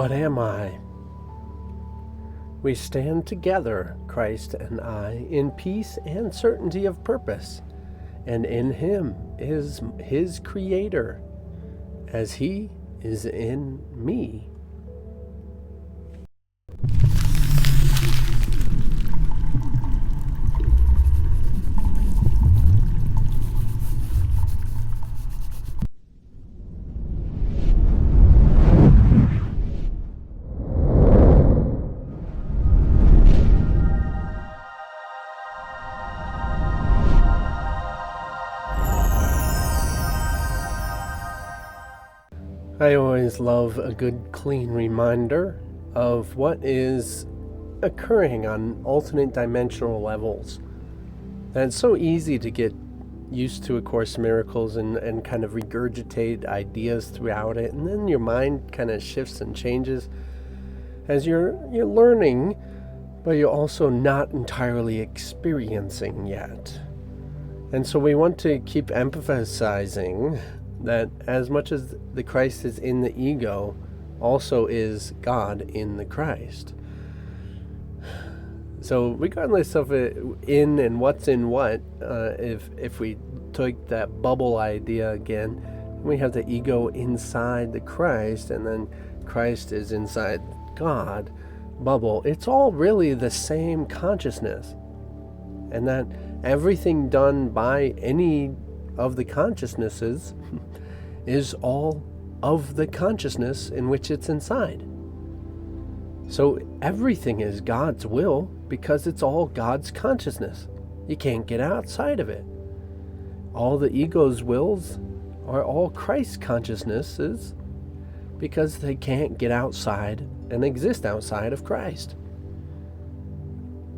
What am I? We stand together, Christ and I, in peace and certainty of purpose, and in Him is His Creator, as He is in me. I always love a good, clean reminder of what is occurring on alternate dimensional levels. And it's so easy to get used to A Course in Miracles and kind of regurgitate ideas throughout it, and then your mind kind of shifts and changes as you're learning, but you're also not entirely experiencing yet. And so we want to keep emphasizing that as much as the Christ is in the ego, also is God in the Christ. So regardless of it in and what's in what, if we take that bubble idea again, we have the ego inside the Christ, and then Christ is inside God bubble. It's all really the same consciousness. And that everything done by any of the consciousnesses is all of the consciousness in which it's inside. So everything is God's will because it's all God's consciousness. You can't get outside of it. All the ego's wills are all Christ consciousnesses because they can't get outside and exist outside of Christ.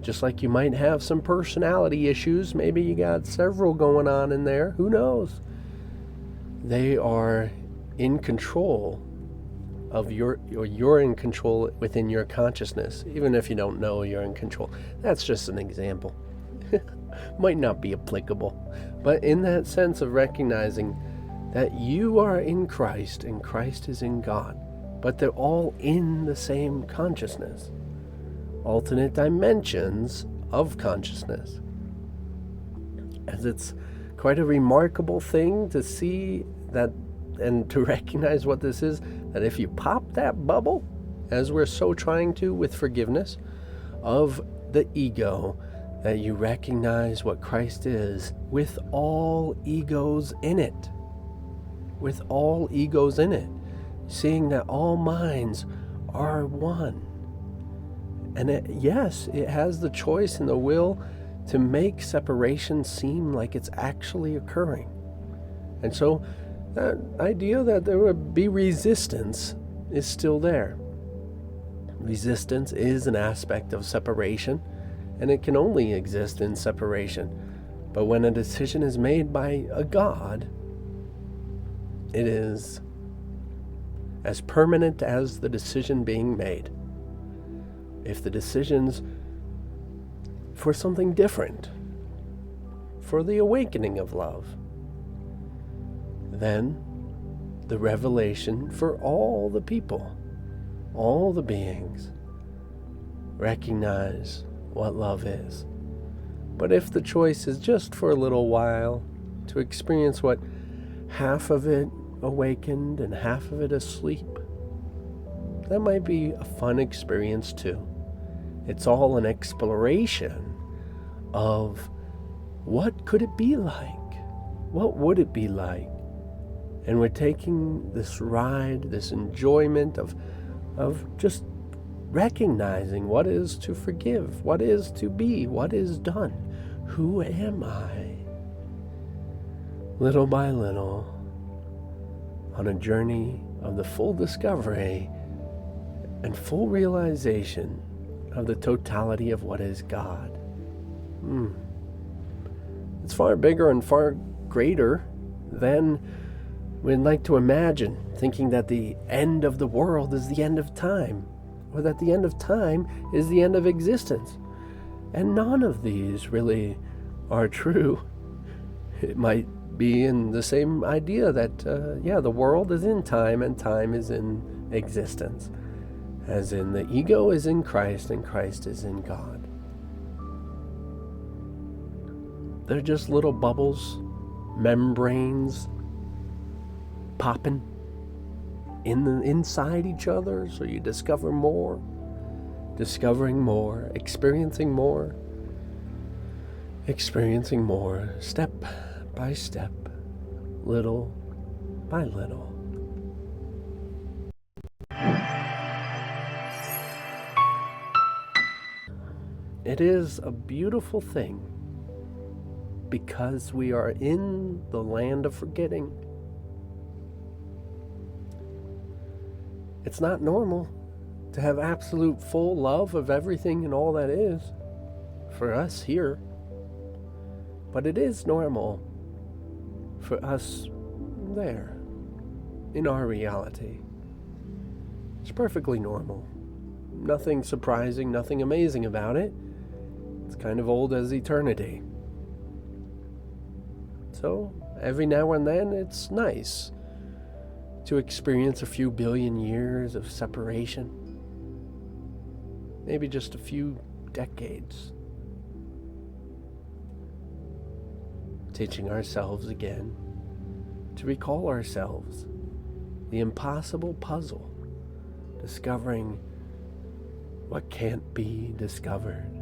Just like you might have some personality issues, maybe you got several going on in there, who knows? They are in control of you're in control within your consciousness, even if you don't know you're in control. That's just an example. Might not be applicable, but in that sense of recognizing that you are in Christ and Christ is in God, but they're all in the same consciousness. Alternate dimensions of consciousness. As it's quite a remarkable thing to see that and to recognize what this is, that if you pop that bubble, as we're so trying to with forgiveness of the ego, that you recognize what Christ is with all egos in it. With all egos in it. Seeing that all minds are one. And it has the choice and the will to make separation seem like it's actually occurring. And so that idea that there would be resistance is still there. Resistance is an aspect of separation, and it can only exist in separation. But when a decision is made by a God, it is as permanent as the decision being made. If the decision's for something different, for the awakening of love, then the revelation for all the people, all the beings, recognize what love is. But if the choice is just for a little while to experience what half of it awakened and half of it asleep, that might be a fun experience too. It's all an exploration of what could it be like? What would it be like? And we're taking this ride, this enjoyment of just recognizing what is to forgive, what is to be, what is done. Who am I? Little by little, on a journey of the full discovery and full realization of the totality of what is God. It's far bigger and far greater than we'd like to imagine, thinking that the end of the world is the end of time, or that the end of time is the end of existence. And none of these really are true. It might be in the same idea that, the world is in time and time is in existence. As in, the ego is in Christ and Christ is in God. They're just little bubbles, membranes popping inside each other, so you discover more, discovering more, experiencing more, step by step, little by little. It is a beautiful thing because we are in the land of forgetting. It's not normal to have absolute full love of everything and all that is for us here. But it is normal for us there, in our reality. It's perfectly normal. Nothing surprising, nothing amazing about it. It's kind of old as eternity. So, every now and then, it's nice to experience a few billion years of separation. Maybe just a few decades. Teaching ourselves again to recall ourselves, the impossible puzzle, discovering what can't be discovered.